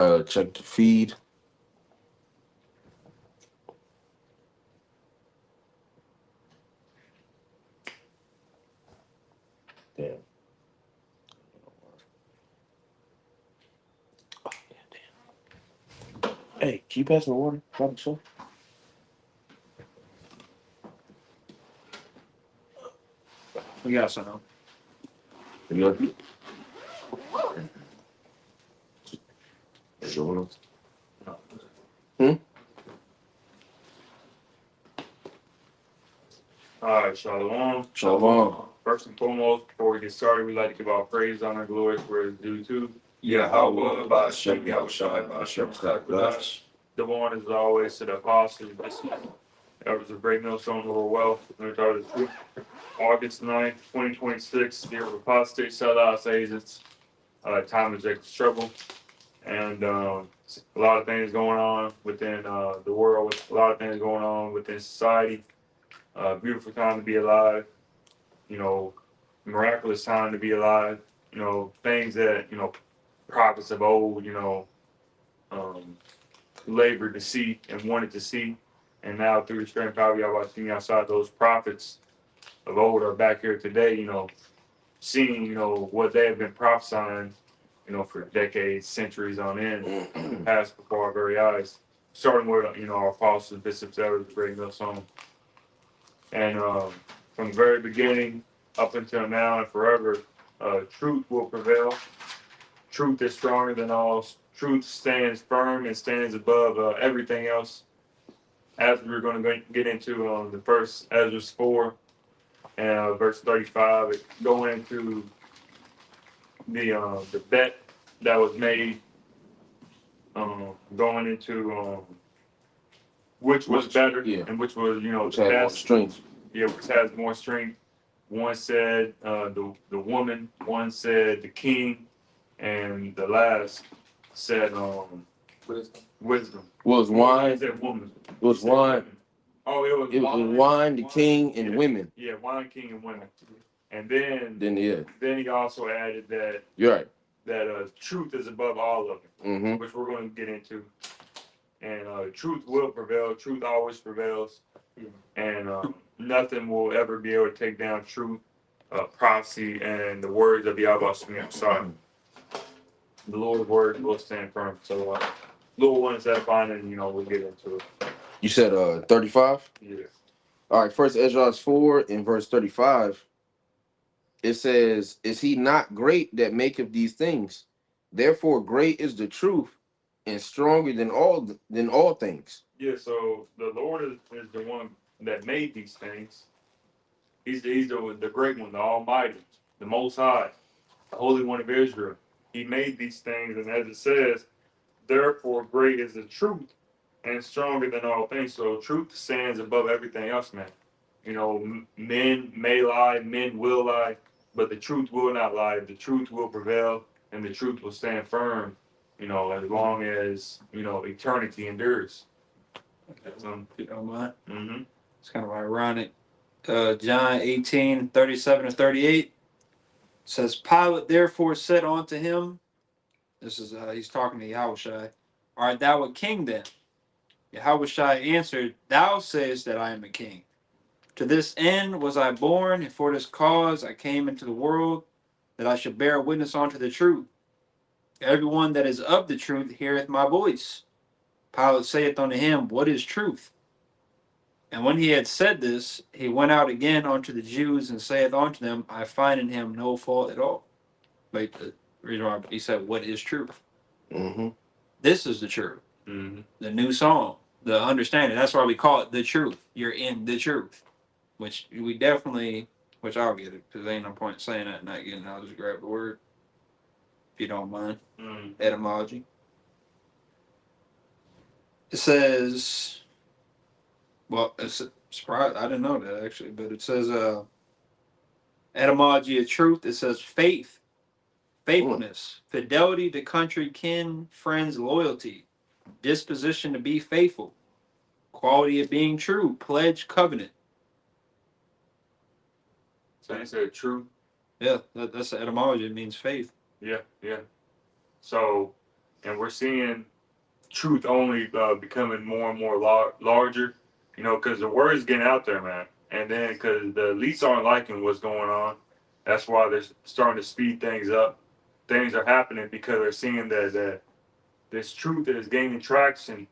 Check the feed. Damn. Oh, yeah, damn. Hey, can you pass me water? Probably so. We got some. You lucky? Is your one? Hmm? All right, Shalom. Shalom. First and foremost, before we get started, we'd like to give our praise, honor, and glory where it's due to Yahweh, Ba'ashem, Yahushai, Ba'ashem, Chadash. the one, as always, to the apostles, elders of Great Millstone, Lord Wealth, and the Daughter of Truth. August 9th, 2026, year of apostate, sellouts, agents, time of Jacob's trouble. And a lot of things going on within the world, a lot of things going on within society. Beautiful time to be alive. You know, miraculous time to be alive. You know, things that, prophets of old, um, labored to see and wanted to see. And now through the strength of power, y'all seeing outside those prophets of old are back here today, seeing, what they have been prophesying, for decades, centuries on end, passed before our very eyes. Starting with, our apostles, bishops, elders, great millstone. And from the very beginning up until now and forever, truth will prevail. Truth is stronger than all. Truth stands firm and stands above everything else. As we're going to get into the first Ezra 4 and verse 35, going into the bet that was made, going into which was better, yeah, and which was which the has more best. strength. Yeah, which has more strength. One said the woman, one said the king, and the last said wisdom. Was wine? Said woman. Was wine? Oh, It was wine, the king, and women. Yeah, wine, king, and women. And Yeah. then he also added that You're right. that truth is above all of it, Mm-hmm. which we're going to get into. And truth will prevail. Truth always prevails, and nothing will ever be able to take down truth, prophecy, and the words of Yahweh Shemim. The Lord's word will stand firm. So, little ones that find, and we'll get into it. You said 35? Yeah. All right, first Ezra 4 in verse 35. It says, "Is he not great that maketh these things? Therefore great is the truth, and stronger than all things." Yeah. So the Lord is the one that made these things. He's the great one, the Almighty, the Most High, the Holy One of Israel. He made these things, and as it says, therefore great is the truth and stronger than all things. So truth stands above everything else, man. Men may lie, men will lie, but the truth will not lie. The truth will prevail, and the truth will stand firm. As long as eternity endures. If you don't mind. Mm-hmm. It's kind of ironic. John 18:37-38 says, Pilate therefore said unto him, this is he's talking to Yahushai, art thou a king then? Yahushai answered, Thou sayest that I am a king. To this end was I born, and for this cause I came into the world, that I should bear witness unto the truth. Everyone that is of the truth heareth my voice. Pilate saith unto him, What is truth? And when he had said this, he went out again unto the Jews, and saith unto them, I find in him no fault at all. Like the reason why he said, What is truth? Mm-hmm. This is the truth. Mm-hmm. The new song, the understanding. That's why we call it the truth. You're in the truth. Which we definitely, which I'll get it, because there ain't no point saying that and not getting it. I'll just grab the word, if you don't mind. Etymology. It says, well, it's surprised. I didn't know that actually, but it says etymology of truth. It says faith, faithfulness, fidelity to country, kin, friends, loyalty, disposition to be faithful, quality of being true, pledge, covenant. So you said truth. Yeah, that's the etymology. It means faith. Yeah, yeah. So and we're seeing truth only becoming more and more larger. You know, because the word is getting out there, man. And then because the elites aren't liking what's going on, that's why they're starting to speed things up. Things are happening because they're seeing that this truth is gaining traction,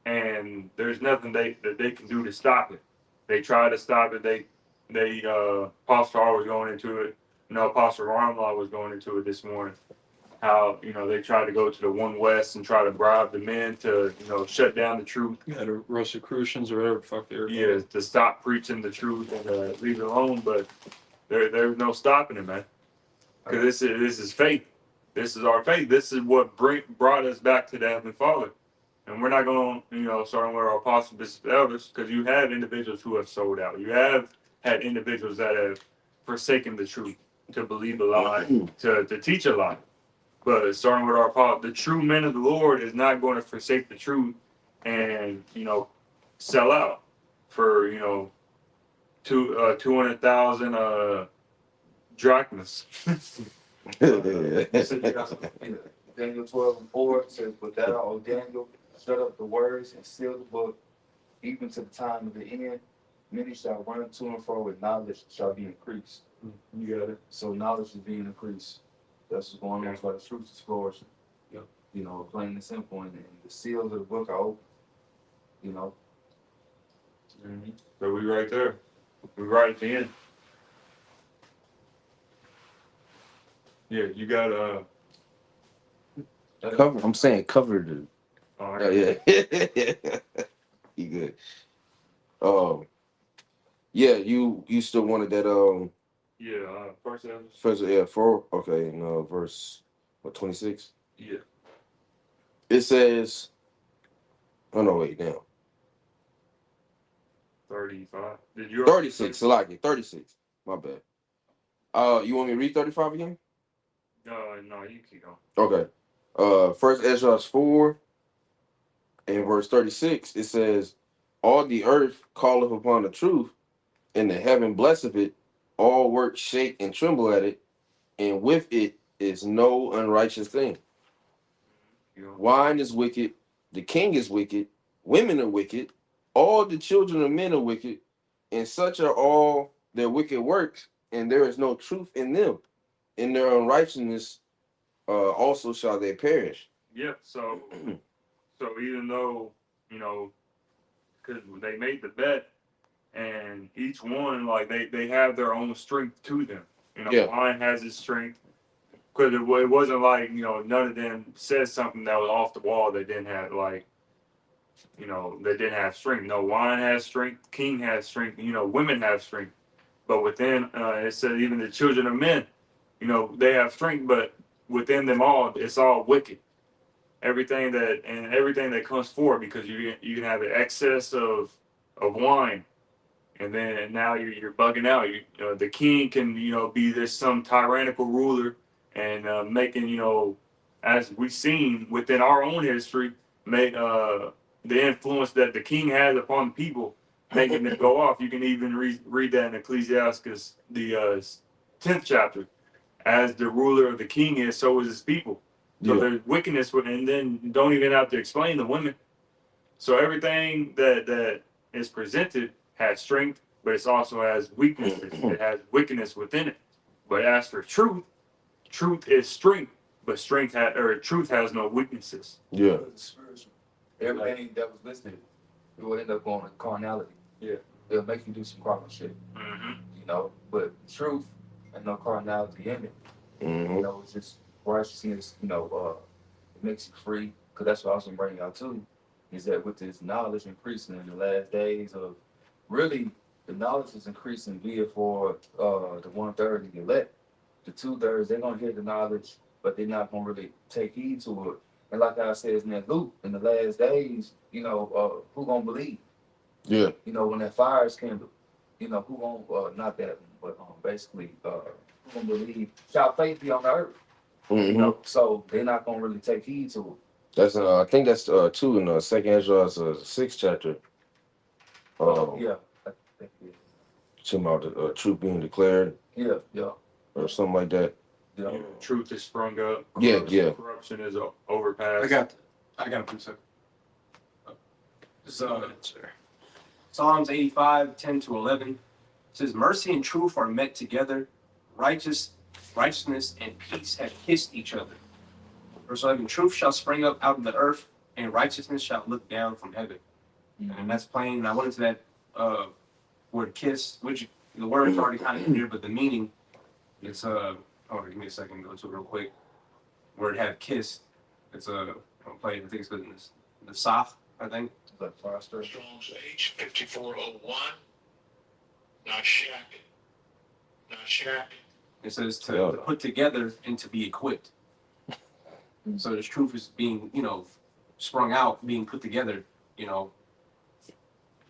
and there's nothing that they can do to stop it. They try to stop it. Apostle R was going into it. You know, Apostle Ramla was going into it this morning. How, you know, they tried to go to the One West and try to bribe the men to, you know, shut down the truth. Yeah, the Rosicrucians or whatever the fuck they're Yeah, to stop preaching the truth and leave it alone. But there's no stopping it, man. Because this is faith. This is our faith. This is what brought us back to the Heavenly Father. And we're not going to, you know, starting with our apostles, bishops, elders, because you have individuals who have sold out. You have had individuals that have forsaken the truth to believe a lie, to teach a lie. But starting with our apostles, the true men of the Lord is not going to forsake the truth and, you know, sell out for, you know, 200,000 drachmas. Daniel 12:4 says, "But thou, O Daniel, shut up the words and seal the book, even to the time of the end. Many shall run to and fro, and knowledge shall be increased." You got it. So knowledge is being increased. That's what's going on. That's why the truth is flourishing. Yep. You know, plain and simple. And the seals of the book are open. You know. Mm-hmm. So we right there. We right at the end. Yeah, you got Cover. I'm saying cover the. oh, Yeah. You good. Yeah, you still wanted that first episode. first, yeah, 4, okay, no, verse what, 26? Yeah. It says, oh no, wait, now 35. Did you 36, Salaki, 36. My bad. You want me to read 35 again? No, you keep going. Okay. First Ezra 4 and verse 36, it says, all the earth calleth upon the truth, and the heaven blesseth it, all works shake and tremble at it, and with it is no unrighteous thing. Wine is wicked, the king is wicked, women are wicked, all the children of men are wicked, and such are all their wicked works, and there is no truth in them. In their unrighteousness also shall they perish. Yep. So even though, you know, because they made the bet, and each one, like, they have their own strength to them. You know, Yeah. wine has its strength. Because it wasn't like, you know, none of them said something that was off the wall. They didn't have, like, you know, they didn't have strength. No, wine has strength. King has strength. You know, women have strength. But within, it said even the children of men, you know, they have strength. But within them all, it's all wicked. Everything that comes forward, because you can have an excess of wine, and then now you're bugging out. The king can, you know, be this some tyrannical ruler, and making, you know, as we've seen within our own history, make the influence that the king has upon the people, making them go off. You can even read that in Ecclesiastes, the 10th chapter. As the ruler of the king is, so is his people. So there's wickedness with, and then you don't even have to explain the women. So everything that is presented has strength, but it also has weaknesses. It has wickedness within it. But as for truth, truth is strength, but truth has no weaknesses. Yeah. It's spiritual. Everything that was listed, it will end up going to carnality. Yeah. It'll make you do some carnal shit. Mm-hmm. You know, but truth and no carnality in it. Mm-hmm. You know, it's just righteousness. You know, it makes you free. Because that's what I was gonna bring out too, is that with this knowledge increasing in the last days of, really, the knowledge is increasing via for the 1/3 of the elect. The 2/3, they're gonna hear the knowledge, but they're not gonna really take heed to it. And like I said in that Luke, in the last days, you know, who gonna believe? Yeah. You know, when that fire is kindled, you know, who gonna not that, but basically, who gonna believe? Shall faith be on the earth? Mm-hmm. You know, so they're not gonna really take heed to it. That's I think that's 2 in the second Ezra's 6th chapter. Yeah. I think, yeah. Talking about the truth being declared. Yeah. Or something like that. Yeah. Truth is sprung up. Yeah, yeah. Corruption is overpassed. I got it for a second. It's, Psalms 85, 10-11. It says, mercy and truth are met together. Righteousness and peace have kissed each other. Verse 11, truth shall spring up out of the earth, and righteousness shall look down from heaven. And that's plain. And I went into that word kiss, which the word is already kind of clear, but the meaning, it's hold on, give me a second, go to it real quick. Word have kissed. It's I'll play it. I think it's good in this. The Saf, I think. Like plaster. Strong's H 5401. Not shack. Not shack. It says to put together and to be equipped. So this truth is being, sprung out, being put together, it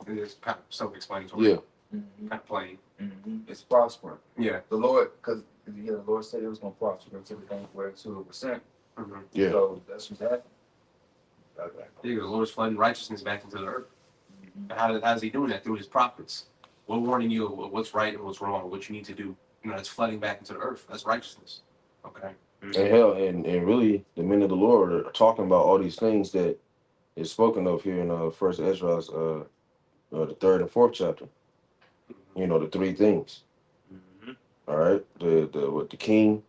is kind of self-explanatory. Yeah. Kind of plain. It's prospering. Yeah. The Lord, because the Lord said it was going to prosper until everything where to it was sent. Yeah. So that's what's happening. Yeah, the Lord's flooding righteousness back into the earth. And how is he doing that? Through his prophets. We're warning you of what's right and what's wrong, what you need to do. It's flooding back into the earth. That's righteousness. Okay. And hell, and really, the men of the Lord are talking about all these things that is spoken of here in First Ezra's, the 3rd and 4th chapter. The three things. All right, the king,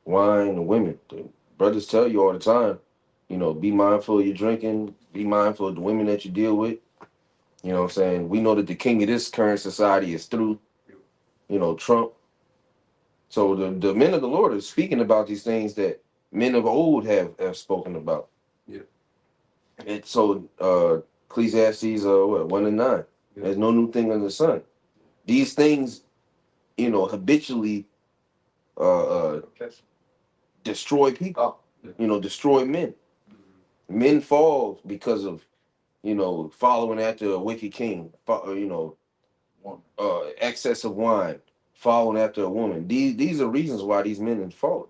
wine, and women. The brothers tell you all the time, be mindful of your drinking, be mindful of the women that you deal with. You know what I'm saying? We know that the king of this current society is through, Trump. So the men of the Lord are speaking about these things that men of old have spoken about. Yeah. And so Ecclesiastes 1 and 9. Yeah. There's no new thing under the sun. These things, habitually destroy people. Destroy men. Men fall because of, following after a wicked king, excess of wine, following after a woman. These are reasons why these men have fallen.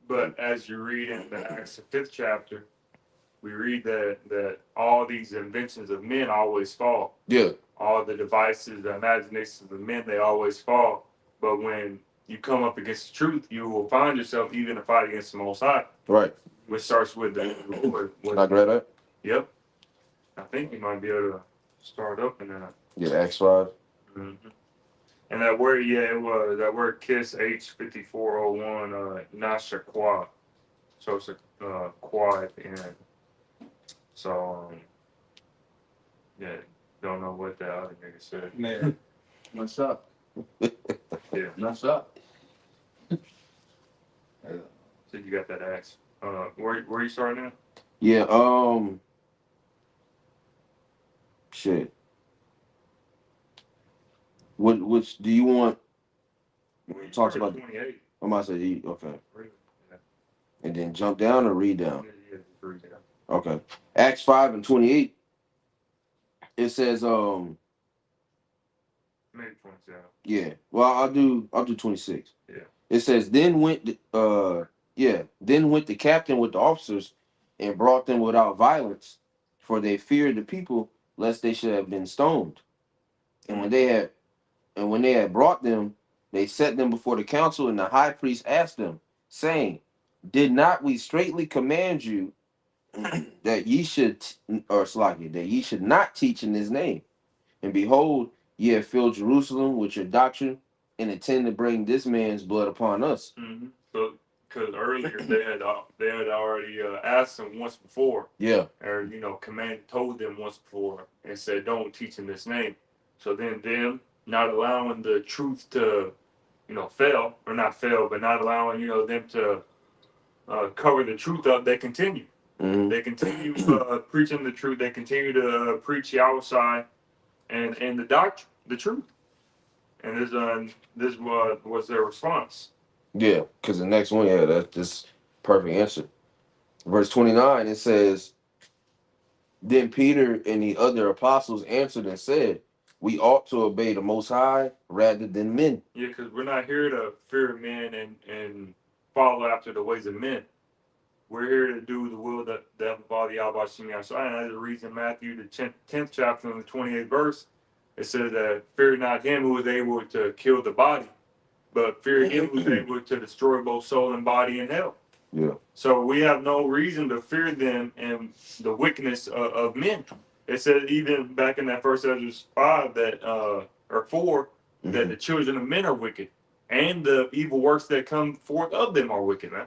But as you read in the Acts, the 5th chapter, we read that all these inventions of men always fall. Yeah. All the devices, the imaginations of the men, they always fall. But when you come up against the truth, you will find yourself even to fight against the Most High. Right. Which starts with the Lord. Can I grab that? Yep. I think you might be able to start up in that. Yeah, Acts 5. Mm-hmm. And that word, it was that word kiss, H5401, Nashaqua. So it's a qua at the end. So, don't know what the other nigga said. Man. What's up? Yeah. What's up? So you got that axe. Where you starting at? Yeah, shit. Which do you want? We talked about 28. I'm about to say okay. Yeah. And then jump down or read down. Yeah, read down. Okay. Acts 5 and 28. It says Maybe 27. yeah. Well, I'll do 26. Yeah. It says then went the captain with the officers and brought them without violence, for they feared the people lest they should have been stoned. And when they had brought them, they set them before the council, and the high priest asked them, saying, did not we straitly command you that ye should not teach in his name? And behold, ye have filled Jerusalem with your doctrine, and intend to bring this man's blood upon us. Mm-hmm. So, because earlier they had already asked them once before. Yeah. Or told them once before and said, don't teach in this name. So then them not allowing the truth to fail, or not fail, but not allowing them to cover the truth up, they continue. Mm-hmm. They continue preaching the truth. They continue to preach Yahushua and the doctrine, the truth. And this was their response. Yeah, because the next one, that's this perfect answer. Verse 29, it says, then Peter and the other apostles answered and said, we ought to obey the Most High rather than men. Yeah, because we're not here to fear men and follow after the ways of men. We're here to do the will that the Father Yahweh Shem Yahshua. And that's the reason Matthew, the 10th chapter, and the 28th verse, it says that fear not him who is able to kill the body, but fear him who's able to destroy both soul and body in hell. Yeah. So we have no reason to fear them and the wickedness of men. It said even back in that first Ezra 5 that or 4 that the children of men are wicked, and the evil works that come forth of them are wicked, man.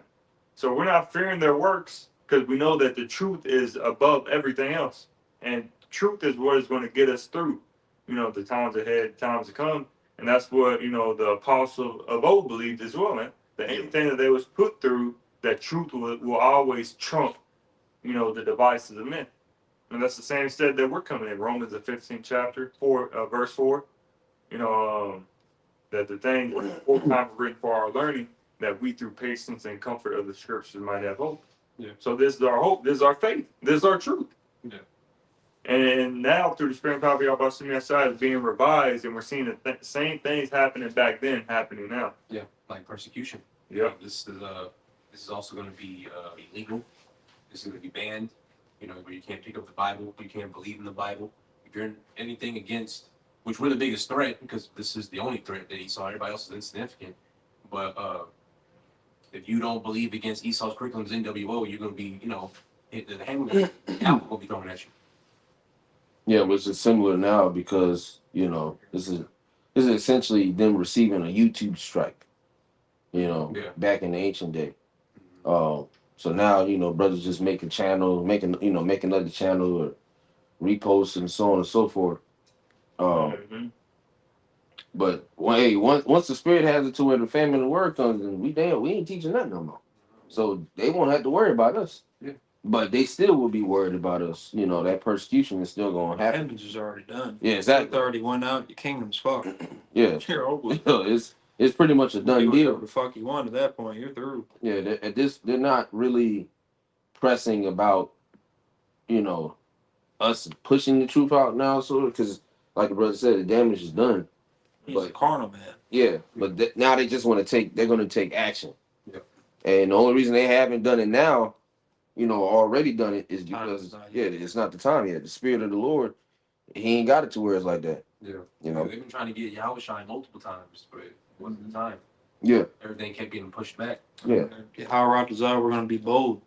So we're not fearing their works because we know that the truth is above everything else, and truth is what is going to get us through, the times ahead, times to come, and that's what the apostle of old believed as well, man. That anything that they was put through, that truth will always trump, the devices of men. And that's the same stead that we're coming in. Romans, the 15th chapter, verse 4. That the thing four times written for our learning, that we through patience and comfort of the scriptures might have hope. Yeah. So this is our hope. This is our faith. This is our truth. Yeah. And now through the Spirit and power of Yahweh Shem Yahshua is being revised, and we're seeing the same things happening back then happening now. Yeah, like persecution. Yeah. This is also going to be illegal. This is going to be banned. Where you can't pick up the Bible, you can't believe in the Bible. If you're anything against, which we're the biggest threat, because this is the only threat that Esau. Everybody else is insignificant. But if you don't believe against Esau's curriculum's NWO, you're going to be, the hand will be thrown at you. Yeah, which is similar now because this is essentially them receiving a YouTube strike. Back in the ancient day. So now brothers just make a channel, make another channel or repost and so on and so forth. But hey, once the Spirit has it to where the famine of the word comes, and we ain't teaching nothing no more. So they won't have to worry about us. Yeah. But they still will be worried about us. That persecution is still going to happen. Damage is already done. Yeah, exactly. It's already went out. Your kingdom's fucked. Yeah. You're over. It's pretty much a done deal. Whatever the fuck you want at that point, you're through. Yeah, they're not really pressing about us pushing the truth out now, sort of, because like the brother said, the damage is done. He's a carnal man. Yeah, but now they just want to they're going to take action. Yep. And the only reason they haven't done it now, already done it, is because it's not the time yet. The Spirit of the Lord, He ain't got it to where it's like that. Yeah. They've been trying to get Yahweh shine multiple times, but it wasn't the time. Yeah. Everything kept getting pushed back. Yeah. How rock desire, we're going to be bold.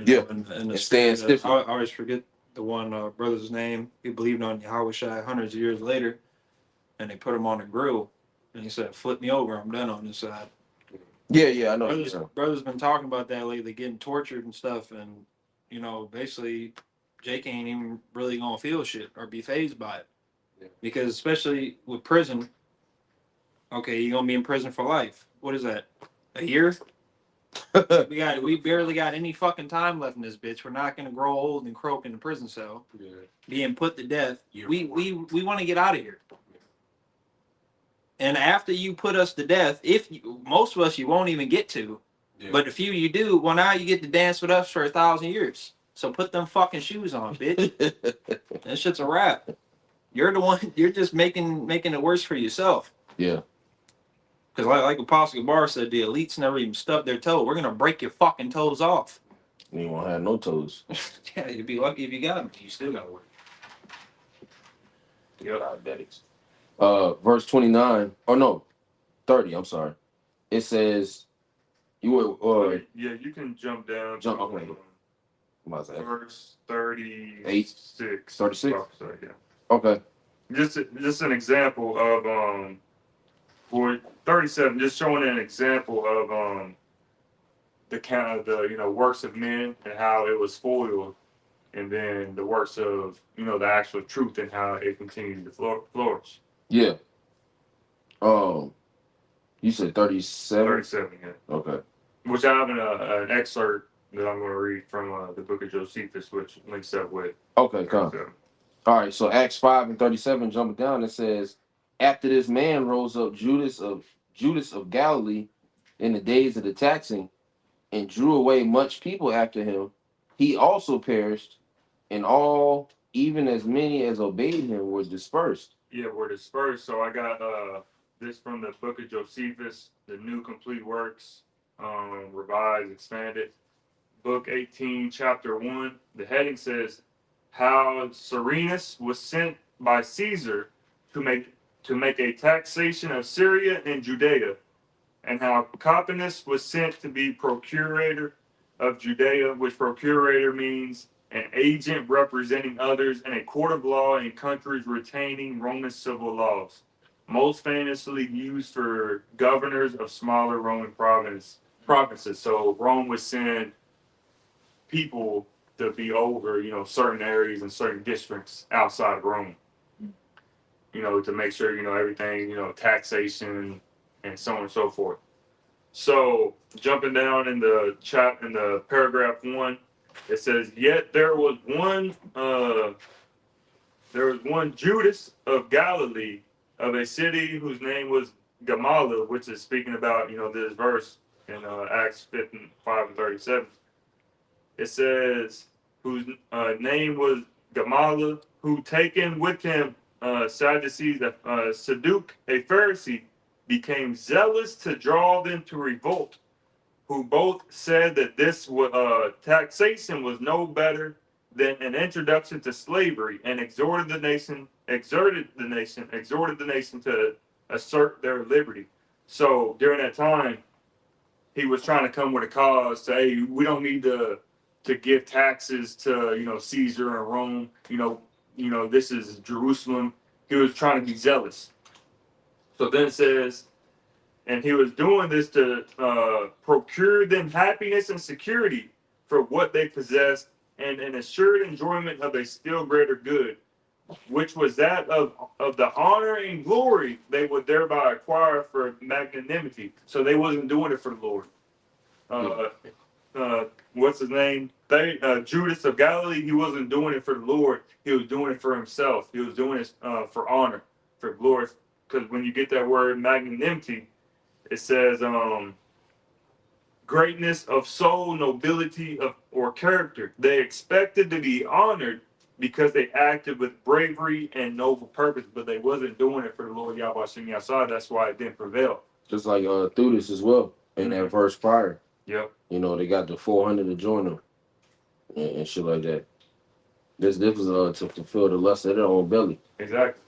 Yeah. And stand stiff. I always forget the one brother's name. He believed on Yahweh Shai hundreds of years later, and they put him on a grill, and he said, "Flip me over, I'm done on this side." Yeah, I know. Brothers been talking about that lately, getting tortured and stuff, and basically, Jake ain't even really gonna feel shit or be fazed by it, because especially with prison. Okay, you're gonna be in prison for life. What is that? A year? We barely got any fucking time left in this bitch. We're not gonna grow old and croak in the prison cell, being put to death. We want to get out of here. And after you put us to death, most of us you won't even get to, but the few you do, well, now you get to dance with us for 1,000 years. So put them fucking shoes on, bitch. That shit's a wrap. You're the one. You're just making it worse for yourself. Yeah. Because like Apostle Gabar said, the elites never even stubbed their toe. We're gonna break your fucking toes off. You won't have no toes. Yeah, you'd be lucky if you got them. You still gotta work. Diabetics. Verse 29. Oh no, 30. I'm sorry. It says, "You were." Yeah, you can jump down. Okay. Verse 36. 36. Sorry, yeah. Okay. Just an example of for 37, just showing an example of the kind of the works of men and how it was foiled, and then the works of the actual truth and how it continued to flourish. Yeah. You said 37. 37, yeah. Okay. Which I have an excerpt that I'm going to read from the book of Josephus, which links up with. Okay, come. All right, so Acts 5 and 37, jumping down, it says, "After this man rose up Judas of Galilee in the days of the taxing, and drew away much people after him. He also perished, and all, even as many as obeyed him, were dispersed." Yeah, we're dispersed. So I got this from the book of Josephus, the New Complete Works, revised, expanded, book 18, chapter 1. The heading says, "How Cyrenius was sent by Caesar to make a taxation of Syria and Judea, and how Coppinus was sent to be procurator of Judea, which procurator means an agent representing others in a court of law in countries retaining Roman civil laws, most famously used for governors of smaller Roman provinces. So Rome would send people to be over, certain areas and certain districts outside of Rome, to make sure, everything, taxation and so on and so forth. So jumping down in the paragraph 1, it says, yet there was one Judas of Galilee, of a city whose name was Gamaliel, which is speaking about, this verse in Acts 5 and 37. It says, whose name was Gamaliel, who taken with him Sadducees, Sadduq, a Pharisee, became zealous to draw them to revolt, who both said that this taxation was no better than an introduction to slavery, and exhorted the nation to assert their liberty. So during that time, he was trying to come with a cause to, hey, we don't need to give taxes to Caesar and Rome. This is Jerusalem. He was trying to be zealous. So then it says, and he was doing this to procure them happiness and security for what they possessed, and an assured enjoyment of a still greater good, which was that of the honor and glory they would thereby acquire for magnanimity. So they wasn't doing it for the Lord. What's his name? Judas of Galilee. He wasn't doing it for the Lord. He was doing it for himself. He was doing it for honor, for glory. Because when you get that word magnanimity, it says greatness of soul, nobility or character. They expected to be honored because they acted with bravery and noble purpose, but they wasn't doing it for the Lord Yahweh Shem Yahshua. That's why it didn't prevail. Just like through this as well in that verse prior. Yep. They got the 400 to join them and shit like that. This was to fulfill the lust of their own belly. Exactly.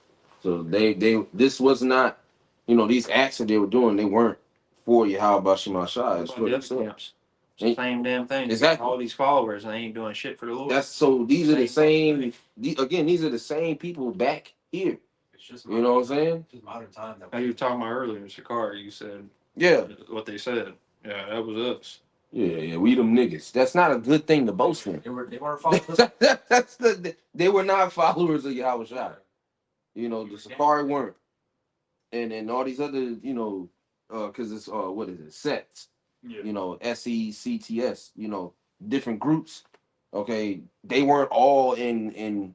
So this was not, these acts that they were doing, they weren't for Yahweh Shema Shai. It's for themselves. Same damn thing. Exactly. All these followers, and they ain't doing shit for the Lord. These are the same. These are the same people back here. It's just you know what I'm saying? Just modern time. How you were talking about earlier, Shakar, you said what they said. Yeah, that was us. Yeah, we them niggas. That's not a good thing to boast in. They weren't followers. They were not followers of Yahweh Shai. The Sakari weren't. And all these other, because it's what is it? Sects. Yeah. SECTS, different groups. Okay, they weren't all in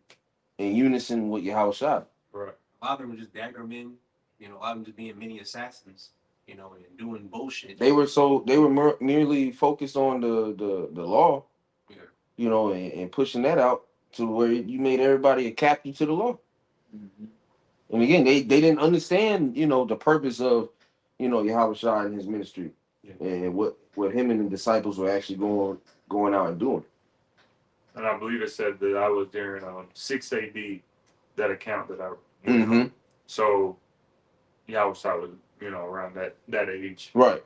unison with Yahweh Shai. Right. A lot of them were just dagger men. A lot of them just being mini assassins. And doing bullshit. They were merely focused on the law. Yeah. And pushing that out to where you made everybody a captive to the law. Mm-hmm. And again, they didn't understand, the purpose of, Yahweh Shai and his ministry, and what him and the disciples were actually going out and doing. And I believe it said that I was during 6 AD, that account that I Mm-hmm. So Yahweh Shai was, around that age. Right.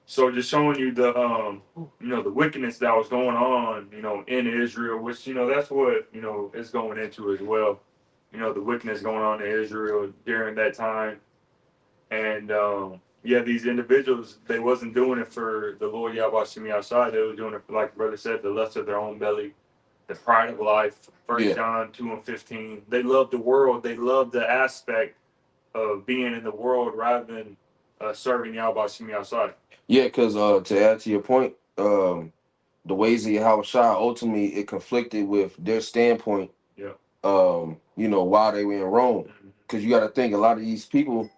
So just showing you the the wickedness that was going on, in Israel, which, that's what, it's going into as well. The wickedness going on in Israel during that time. And these individuals, they wasn't doing it for the Lord Yahweh Shem Yahshua. They were doing it for, like the brother said, the lust of their own belly, the pride of life. 1 John 2 and 15. They loved the world. They loved the aspect of being in the world rather than serving Yahweh Shem Yahshua. Yeah, because to add to your point, the ways of Yahweh Shai, ultimately it conflicted with their standpoint. Yeah. While they were in Rome, because you got to think a lot of these people,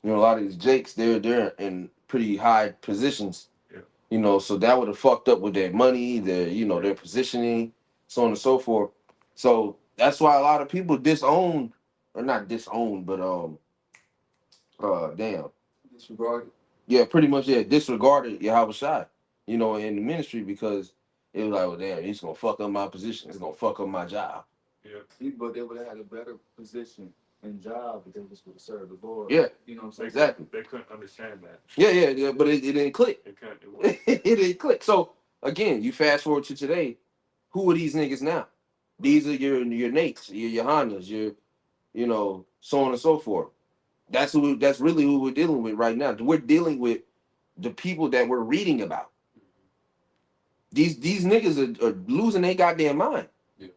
a lot of these jakes, they're in pretty high positions. Yeah. So that would have fucked up with their money, their positioning, so on and so forth. So that's why a lot of people disown, or not disown, but Disregarded. yeah, pretty much disregarded Yahweh Shai, in the ministry, because it was like, well, damn, he's gonna fuck up my position, it's gonna fuck up my job. Yeah. But they would have had a better position and job, but they just would serve the Lord. Yeah. You know what I'm saying? Exactly. They couldn't understand that. Yeah, but it didn't click. They couldn't. It wasn't. It didn't click. So again, you fast forward to today. Who are these niggas now? These are your Nates, your Johannas, so on and so forth. That's really who we're dealing with right now. We're dealing with the people that we're reading about. These niggas are losing their goddamn mind. Yeah.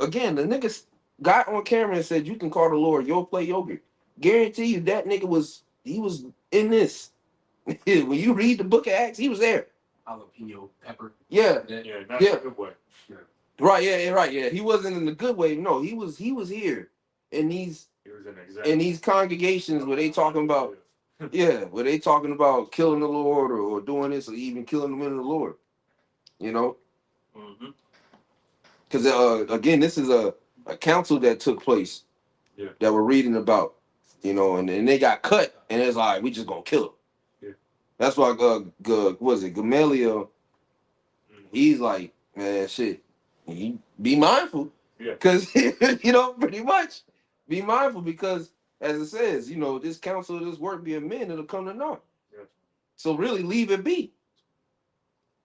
Again, the niggas got on camera and said, "You can call the Lord your play yogurt." Guarantee you that nigga was in this. When you read the book of Acts, he was there. Jalapeno pepper. Yeah. Yeah, not Yeah. a good way. Right, yeah, right, yeah. He wasn't in the good way. No, he was here in these He was an example. congregations where they talking about where they talking about killing the Lord or doing this or even killing the men of the Lord. Mm-hmm. Because again, this is a council that took place that we're reading about, and they got cut, and it's like we just gonna kill him. Yeah. That's why was it Gamaliel? He's like, man, shit. You be mindful, because pretty much be mindful because as it says, this counsel, this work be a men, it'll come to naught. Yeah. So really leave it be,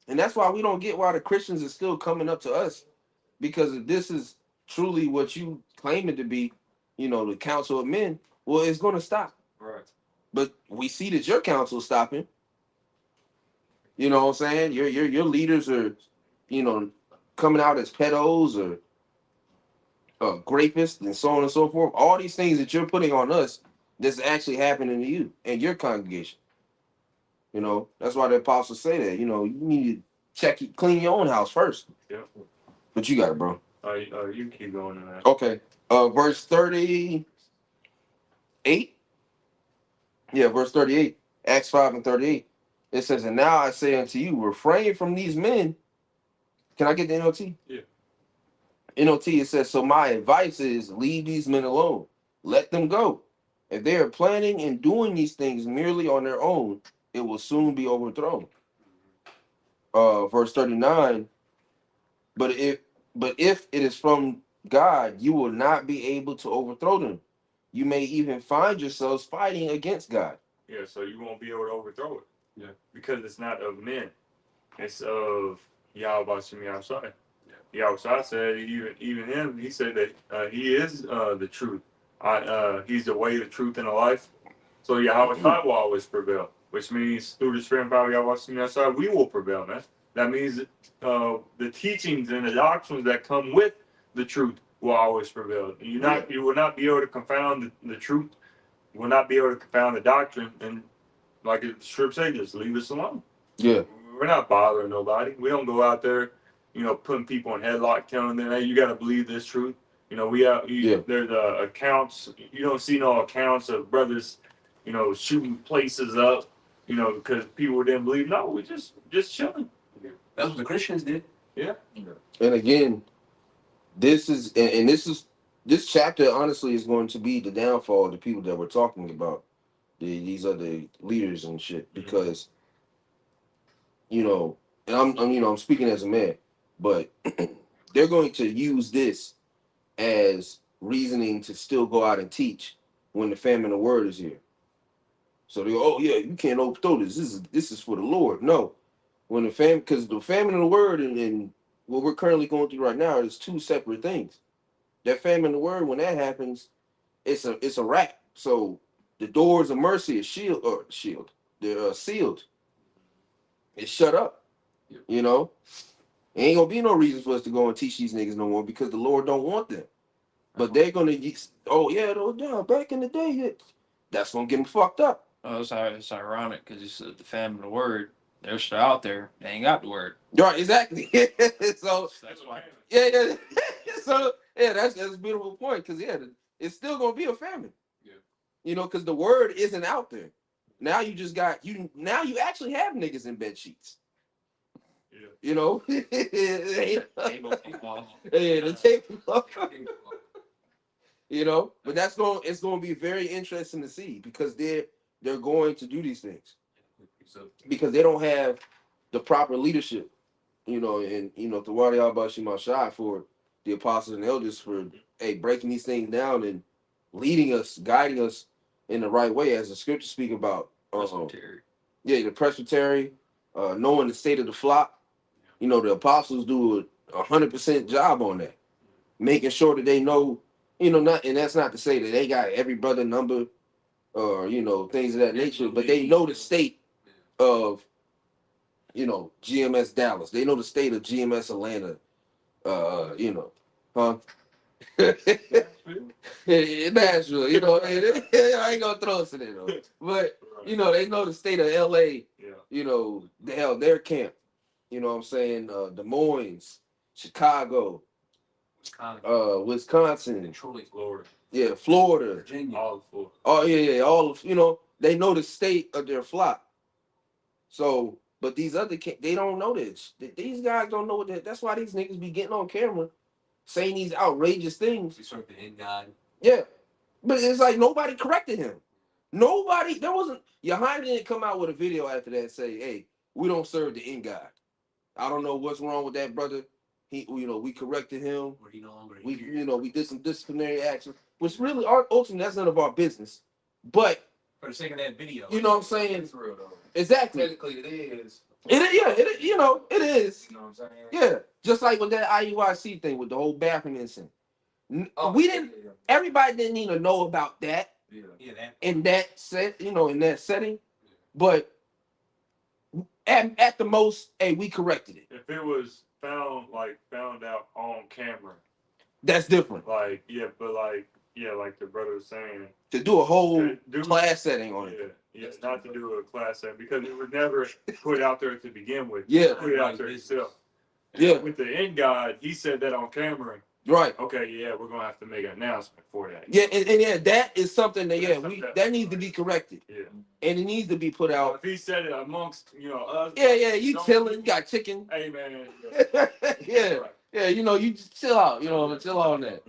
and that's why we don't get why the Christians are still coming up to us, because if this is truly what you claim it to be, the council of men, well, it's going to stop. Right. But we see that your council is stopping. You know what I'm saying? Your leaders are, coming out as pedos or grapists and so on and so forth. All these things that you're putting on us, that's actually happening to you and your congregation. That's why the apostles say that. You need to clean your own house first. Yeah. But you got it, bro. You keep going in that. Okay. Verse 38. Yeah, verse 38. Acts 5 and 38. It says, "And now I say unto you, refrain from these men." Can I get the NLT? Yeah. NLT, it says, "So my advice is leave these men alone. Let them go. If they are planning and doing these things merely on their own, it will soon be overthrown." Verse 39. But if it is from God, you will not be able to overthrow them. You may even find yourselves fighting against God. Yeah, so you won't be able to overthrow it. Yeah. Because it's not of men. It's of Yahweh Shem Yahshua. Yahweh said, even him, he said that he is the truth. He's the way, the truth, and the life. So Yahweh will always prevail, which means through the strength of Yahweh Shem Yahshua, we will prevail, man. That means the teachings and the doctrines that come with the truth will always prevail. You will not be able to confound the truth. You will not be able to confound the doctrine. And like the scripture says, just leave us alone. Yeah. We're not bothering nobody. We don't go out there, putting people in headlock, telling them, "Hey, you got to believe this truth." There's accounts. You don't see no accounts of brothers, shooting places up, because people didn't believe. No, we just chilling. That's what the Christians did. Yeah. And again, this chapter honestly is going to be the downfall of the people that we're talking about. These other leaders and shit, because and I'm speaking as a man, but they're going to use this as reasoning to still go out and teach when the famine of the word is here. So they go, "Oh yeah, you can't overthrow this. This is for the Lord." No, when because the famine of the word and what we're currently going through right now is two separate things. That famine of the word, when that happens, it's a wrap. So the doors of mercy is shield. They're sealed. It's shut up. Ain't gonna be no reason for us to go and teach these niggas no more because the Lord don't want them. But they're gonna back in the day, that's gonna get them fucked up. Oh, it's ironic because it's the famine of the word. They're still out there. They ain't got the word. Right, exactly. So That's why. yeah. So yeah, that's a beautiful point because it's still gonna be a famine. Yeah. Because the word isn't out there. Now you just got Now you actually have niggas in bed sheets. Yeah. The table. But it's going to be very interesting to see because they're going to do these things because they don't have the proper leadership, and Tawadi Al-Bashim Al-Shai for the apostles and elders for breaking these things down and leading us, guiding us in the right way, as the scriptures speak about. Yeah, the presbytery, knowing the state of the flock. You know, the apostles do 100% job on that, making sure that they know. You know, not, and that's not to say that they got every brother number or things of that nature, but they know the state of GMS Dallas. They know the state of GMS Atlanta. Huh? In Nashville, I ain't gonna throw us in there though. But they know the state of LA, their camp. You know what I'm saying? Des Moines, Chicago, Wisconsin, Detroit, Florida. Yeah, Florida. Virginia. All of Florida. Oh yeah, all of they know the state of their flock. So, but these other they don't know this. These guys don't know that's why these niggas be getting on camera saying these outrageous things. We serve the end God. Yeah. But it's like nobody corrected him. Nobody, there wasn't, Yohanan didn't come out with a video after that and say, hey, we don't serve the end God. I don't know what's wrong with that brother. We corrected him. Where he no longer We, here. We did some disciplinary action, which really, ultimately, that's none of our business. But, For the sake of that video. you know what I'm saying? It's real though. Exactly. Technically, it is. It is, yeah, it is, it is. You know what I'm saying? Yeah. Just like with that IUIC thing with the whole bathroom incident. We didn't, Yeah. everybody didn't even know about that. Yeah, that. In that in that setting, but at the most, hey, we corrected it. If it was found out on camera, That's different. like the brother was saying, To do a whole do, class setting on it. Yeah, not to do a class setting because it was never put out there to begin with. Yeah. Put it out there yourself. Yeah. With the end God, he said that on camera. Right. Okay, yeah, we're gonna have to make an announcement for that. Yeah, and yeah, that is something that that needs to be corrected. Yeah. And it needs to be put out. If he said it amongst us. Yeah, you chilling, you got chicken. Hey man. Yeah. Right. Yeah, you just chill out, chill out on that.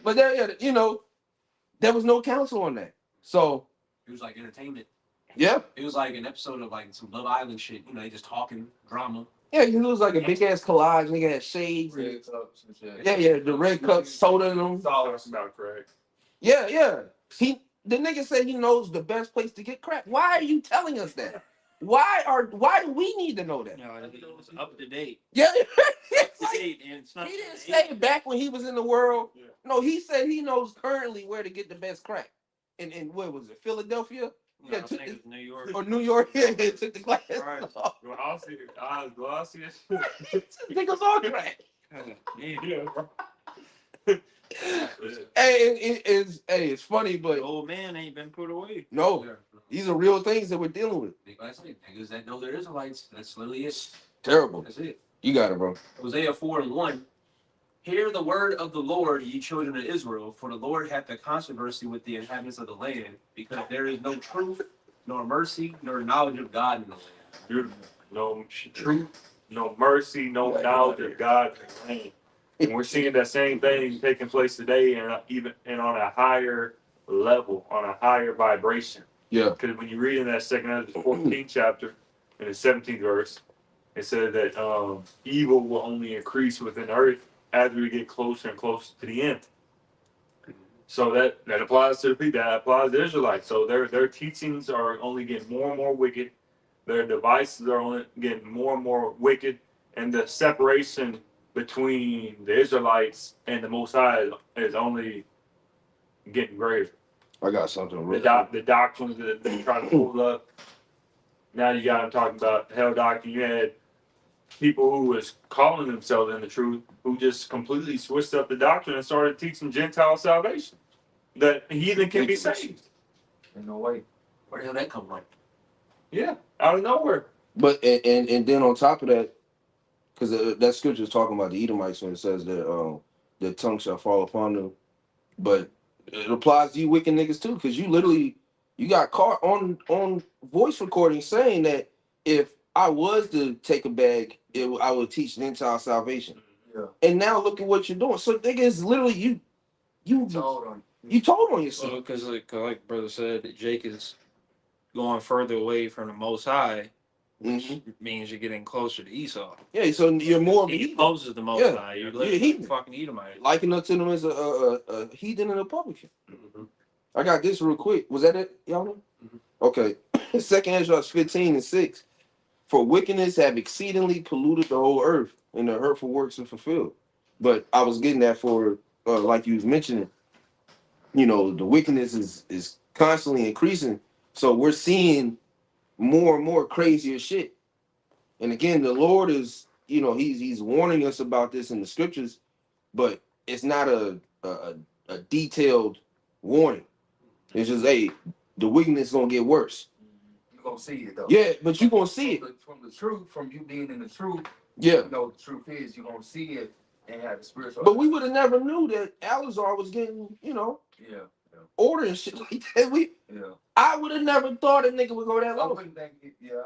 But there, there was no counsel on that. So it was like entertainment. Yeah. It was like an episode of like some Love Island shit. They just talking drama. Yeah, he was like a big ass collage. Nigga had shades. Red cups and shit. Yeah, the red cups, soda in them. Talks about crack. Yeah. The nigga said he knows the best place to get crack. Why are you telling us that? Why do we need to know that? No, it's up to date. Yeah, Up to date, and it's not. He didn't say it back when he was in the world. Yeah. No, he said he knows currently where to get the best crack. And where was it? Philadelphia? No, I think it's New York. Or New York? Yeah, took the class. Right. Glossy. Niggas on crack. Yeah, bro. Hey, it's funny, but The old man ain't been put away. no, these are real things that we're dealing with. I say niggas that know there Israelites. That's literally it. Terrible. That's it. You got it, bro. Hosea 4:1. Hear the word of the Lord, ye children of Israel, for the Lord hath a controversy with the inhabitants of the land, because there is no truth, nor mercy, nor knowledge of God in the land. Beautiful. No truth, no mercy, no knowledge of God. And we're seeing that same thing taking place today, and on a higher level, on a higher vibration. Yeah. Because when you read in that second of the 14th chapter, in the 17th verse, it said that evil will only increase within the earth as we get closer and closer to the end. So that applies to the people, that applies to the Israelites. So their teachings are only getting more and more wicked. Their devices are only getting more and more wicked. And the separation between the Israelites and the Most High is only getting greater. I got something real The doctrines that they try to pull up. Now you got them talking about the hell doctrine. You had people who was calling themselves in the truth who just completely switched up the doctrine and started teaching Gentile salvation. That heathen can be saved. Ain't no way. Where the hell that come from? Yeah, out of nowhere. But and then on top of that, because that scripture is talking about the Edomites when it says that their tongue shall fall upon them. But it applies to you wicked niggas too, because you got caught on voice recording saying that if I was to take a bag, I would teach Gentile salvation. Yeah. And now look at what you're doing. So niggas literally you told on yourself. Because like brother said, that Jake is going further away from the Most High which means you're getting closer to Esau. Yeah, so you're more of a He heathen. opposes the Most Yeah. High. You're Yeah, literally heathen. fucking Edomite. Liken unto them as a heathen and a publican. Mhm. I got this real quick. Was that it, y'all know? Mhm. Okay. 2nd Ezra 15:6. For wickedness have exceedingly polluted the whole earth, and the hurtful works are fulfilled. But I was getting that for like you was mentioning, you know, the wickedness is constantly increasing. So we're seeing more and more crazier shit. And again, the Lord is, you know, he's warning us about this in the scriptures, but it's not a detailed warning. It's just, hey, the wickedness is gonna get worse. You're gonna see it though. Yeah, but you're gonna see it. From the truth, from you being in the truth, Yeah. you know the truth is you're gonna see it and have the spiritual. But we would have never knew that Alizar was getting, you know, yeah, order and shit like that. yeah. I would have never thought a nigga would go that I low. wouldn't think it, yeah.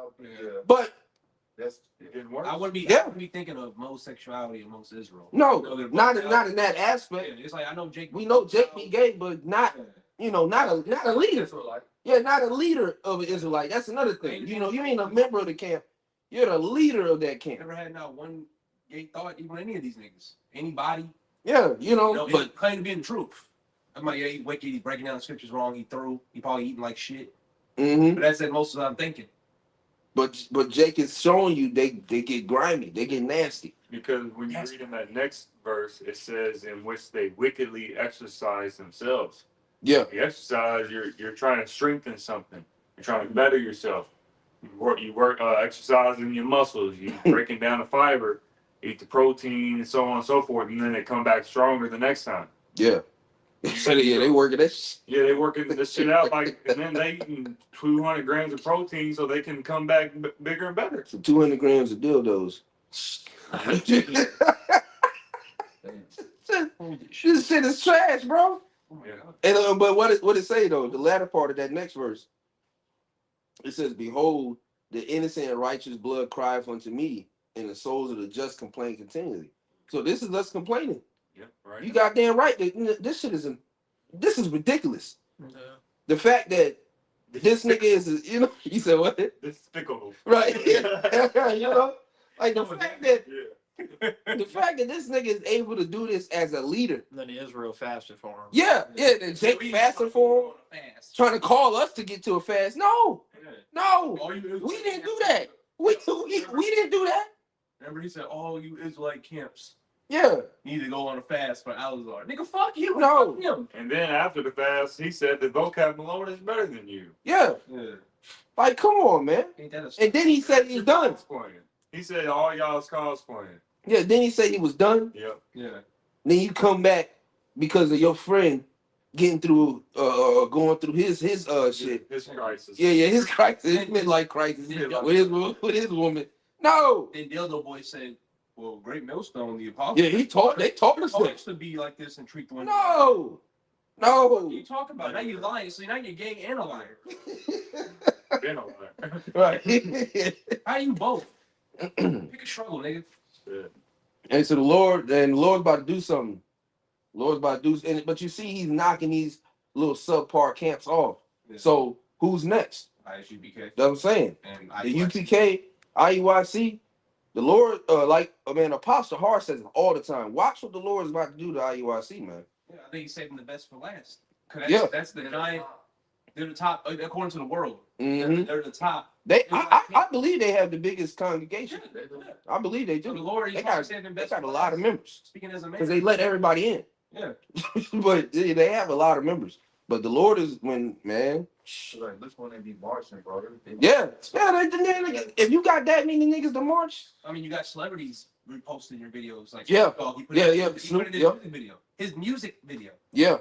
But That's It didn't work. I wouldn't be. Yeah. I wouldn't be thinking of homosexuality amongst Israel. no, You know, they're not both in that aspect. Yeah, it's like I know Jake. We know Jake be gay, but not, you know, not a leader. Israelite. Yeah, not a leader of an Israelite. That's another thing. You know, you ain't a member of the camp. You're the leader of that camp. Never had not one gay thought even any of these niggas. Anybody. Yeah, you know, but it claim to be in the truth. I'm like, yeah, he wicked. He's breaking down the scriptures wrong. He probably eating like shit. But that's it. Most of the time thinking. but Jake is showing you they get grimy, they get nasty. Because when you read in that next verse, it says in which they wickedly exercise themselves. Yeah, You exercise, you're trying to strengthen something. You're trying to better yourself. You work exercising your muscles. You breaking down the fiber, eat the protein, and so on and so forth, and then they come back stronger the next time. yeah. So yeah, they working that shit. Yeah, they working this shit out like, and then they eating 200 grams of protein so they can come back bigger and better. So 200 grams of dildos. This shit is trash, bro. Yeah. And but what it say though? The latter part of that next verse, it says, "Behold, the innocent and righteous blood crieth unto me, and the souls of the just complain continually." So this is us complaining. Yeah, right. You goddamn right. This shit isn't. This is ridiculous. Yeah. The fact that this nigga is, you know, you said what? Despicable. Right? You know, like the fact that Yeah. the fact that this nigga is able to do this as a leader. And then Israel fasted for him. Yeah, and Jake fasted for him, trying to call us to get to a fast. No, no, we didn't do that. We didn't do that. Remember, he said, all you Israelite camps Yeah, need to go on a fast for Alizar. Nigga, fuck you. No. Fuck him. And then after the fast, he said that vocab Malone is better than you. yeah. Yeah. Like, come on, man. Ain't that a And then he said he's done. Cosplaying. He said all y'all's cosplaying. Yeah, then he said he was done. Yep. Yeah. Then you come back because of your friend getting through, going through his shit. His crisis. Yeah, his crisis, his midlife crisis with his woman. No. Then Dildo Boy said, well, Great Millstone, the apostle. Yeah, they taught us that. supposed to be like this and treat the women. No. What are you talking about? Now you're lying. So now you're gay and a liar. Been on there. Right. How you both? Pick a struggle, nigga. Yeah. And so the Lord's about to do something. Lord's about to do, but you see, he's knocking these little subpar camps off. Yeah. So who's next? ISUPK. That's what I'm saying. And The UPK, IUIC, the Lord, Apostle Hart says it all the time. Watch what the Lord is about to do to IUIC, man. Yeah, I think he's saving the best for last. That's the giant. They're the top, according to the world. Mhm. They're the top. I believe they have the biggest congregation. I believe they So the do. Lord, They got a lot of members Speaking as a man. because they let everybody in. Yeah. But they have a lot of members. But the Lord is man. Like, this one they be marching, bro. Yeah. If you got that many niggas to march, I mean, you got celebrities reposting your videos. Like, Yeah. Dogg, he put Yeah, it- yeah, he Snoop, put it in yeah. his video. His music video. yeah.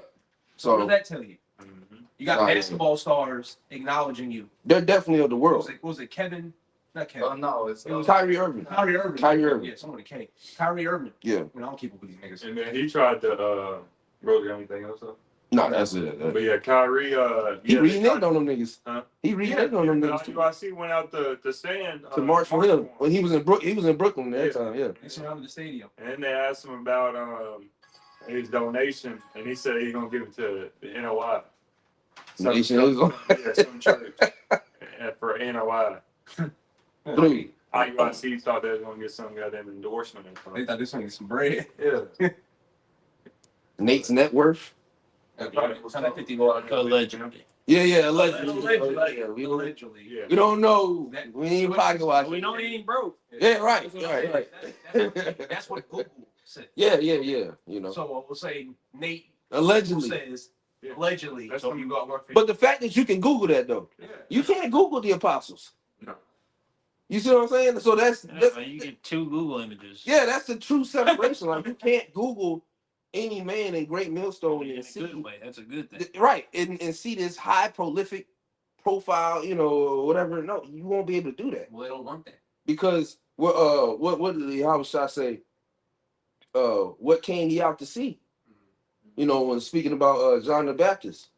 So what So does that tell you? Mhm. You got Right. basketball stars acknowledging you. they're definitely of the world. What was it Kevin? Not Kevin. No, it's Kyrie Irving. Kyrie Irving. Kyrie Irving. Yeah, someone with a K. Kyrie Irving. Yeah. I mean, I don't keep up with these niggas. And then he tried to bro, you got anything else up? No, that's it. But yeah, Kyrie He they reneged tried- on them niggas. Huh? He reneged on them the niggas too. IUIC went out to stand To march for him when he was in Brooklyn that Yeah. time. Yeah. They surrounded the stadium. And then they asked him about his donation, and he said he's gonna give it to the NOI. Nation Islam. Yeah, some church for NOI. 3. IUIC thought they was gonna get some goddamn endorsement or They something. thought this one get some bread. Yeah. Nate's net worth. Probably 150 Allegedly. Yeah, allegedly. Allegedly. Yeah. We don't know. We ain't pocket watching. We know he ain't broke. Yeah, right. That's what Google said. Yeah. You know, So we'll say Nate allegedly. says Yeah. allegedly. That's So what- you go out work for But the fact that you can Google that though, Yeah. you can't Google the apostles. No. You see what I'm saying? So that's You get 2 Google images. yeah, that's the true separation. Like you can't Google any man in Great Millstone In and a good see way. That's a good thing. right and see this high prolific profile, you know, or whatever. No, you won't be able to do that Well, they don't want that. because what did the Yahweh Shah say? What came he out to see? You know, when speaking about John the Baptist,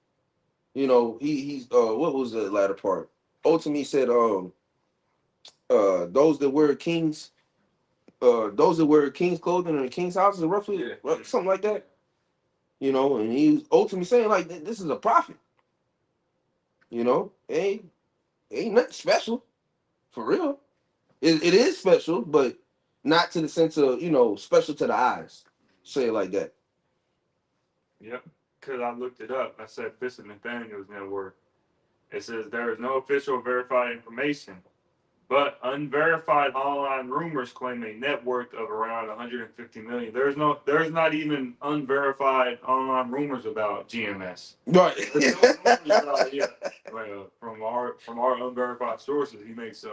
you know, he's what was the latter part? Ultimately, he said those that wear kings clothing in king's houses, roughly something like that. You know, and he was ultimately saying like this is a prophet. You know, ain't nothing special, for real. It is special, but not to the sense of, you know, special to the eyes. Say it like that. Yep. Because I looked it up. I said Bishop Nathaniel's network. It says there is no official verified information, but unverified online rumors claim a net worth of around 150 million. There's not even unverified online rumors about GMS. Right. Well, from our unverified sources, he makes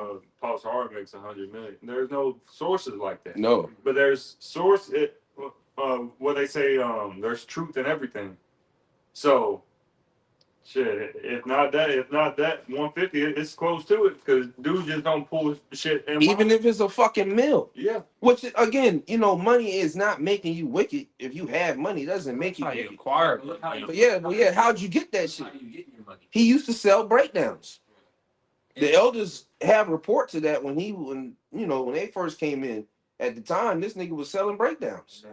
Paul Sahara makes 100 million. There's no sources like that. No. But there's what they say, there's truth in everything. So shit, if not that 150, it's close to it because dudes just don't pull shit. Even if it's a fucking mill. Yeah. Which again, you know, money is not making you wicked. If you have money, it doesn't make you How you wicked. acquire Look how you, But yeah, how'd you get that how shit? you getting your money. He used to sell breakdowns. The elders have reports of that when they first came in. At the time, this nigga was selling breakdowns.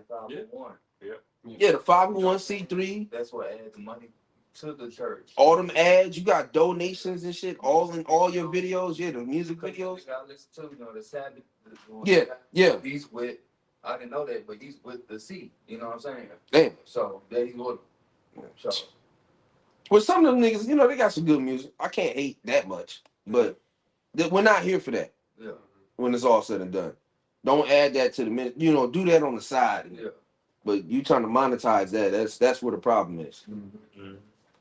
Yeah, the 501c3, That's what adds money to the church. all them ads, you got donations and shit, all in all your videos, yeah, the music Because videos. you gotta listen to, you know, the Sabbath. Yeah. He's with, I didn't know that, but he's with the sea. You know what I'm saying? Damn. So that he's with. So Well, some of them niggas, you know, they got some good music. I can't hate that much, but we're not here for that. yeah, When it's all said and done, don't add that to the minute. You know, do that on the side. yeah. But you trying to monetize that? That's where the problem is. Mm-hmm.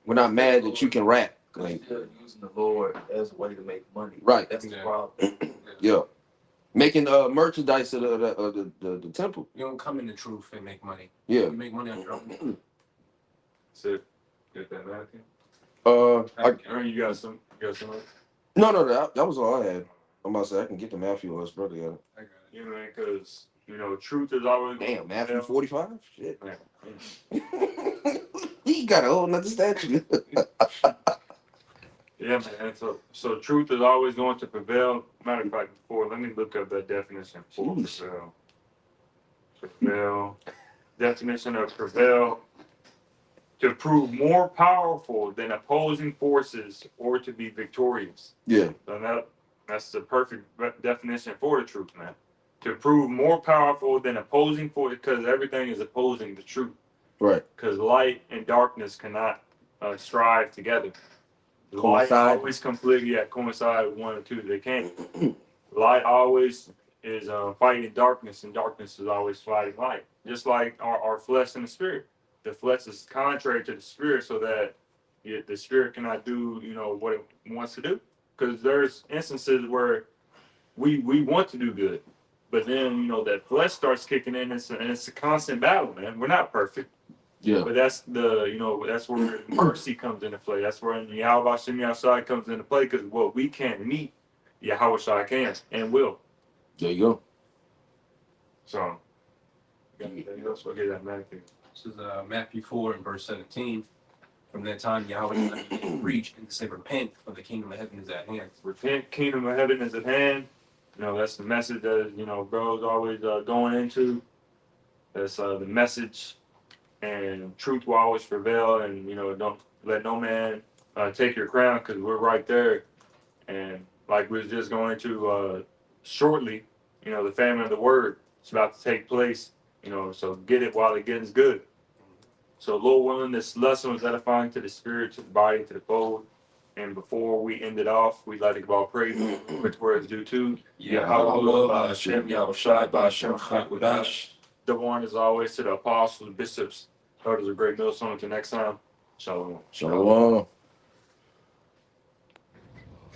We're not mad that you can rap. Like, Still using the Lord as a way to make money. Right. That's the Yeah. problem. yeah, making merchandise of the temple. You don't come in the truth and make money. Yeah. You make money on your own. So get that Matthew. You got some. No, that was all I had. I'm about to say I can get the Matthew or his brother. Yeah. I got it. You know, because truth is always. Damn, Matthew 45. Shit. Yeah. He got a whole nother statue. Yeah, man. So truth is always going to prevail. Matter of fact, let me look up that definition for Jeez. prevail. Prevail. Definition of prevail. To prove more powerful than opposing forces or to be victorious. Yeah. So that's the perfect definition for the truth, man. To prove more powerful than opposing forces, because everything is opposing the truth. Right. Because light and darkness cannot strive together. Coincide. Light always completely coincide with one or two. They can't. Light always is fighting darkness, and darkness is always fighting light. Just like our flesh and the spirit. The flesh is contrary to the spirit, so that the spirit cannot do what it wants to do. Because there's instances where we want to do good, but then that flesh starts kicking in, and it's a constant battle, man. We're not perfect. Yeah. But that's that's where mercy comes into play. That's where Yahweh Shem Yahshai comes into play, because what we can't meet, Yahweh Shai can and will. There you go. So, got anything else? We'll get that Matthew. This is Matthew 4 and verse 17. From that time, Yahweh preached and to say, repent, for the kingdom of heaven is at hand. Repent, kingdom of heaven is at hand. That's the message that bro's always going into. That's the message, and truth will always prevail. And don't let no man take your crown, because we're right there. And like we was just going into shortly, the famine of the word is about to take place, so get it while it getting good. So, Lord willing, this lesson was edifying to the spirit, to the body, to the fold. And before we end it off, we'd like to give all praise, which words due to Yahweh, Hashem, Yahushai, Hashem, Chakudash. the one as always to the apostles, bishops, elders of Great Millstone. Until next time, shalom. Shalom.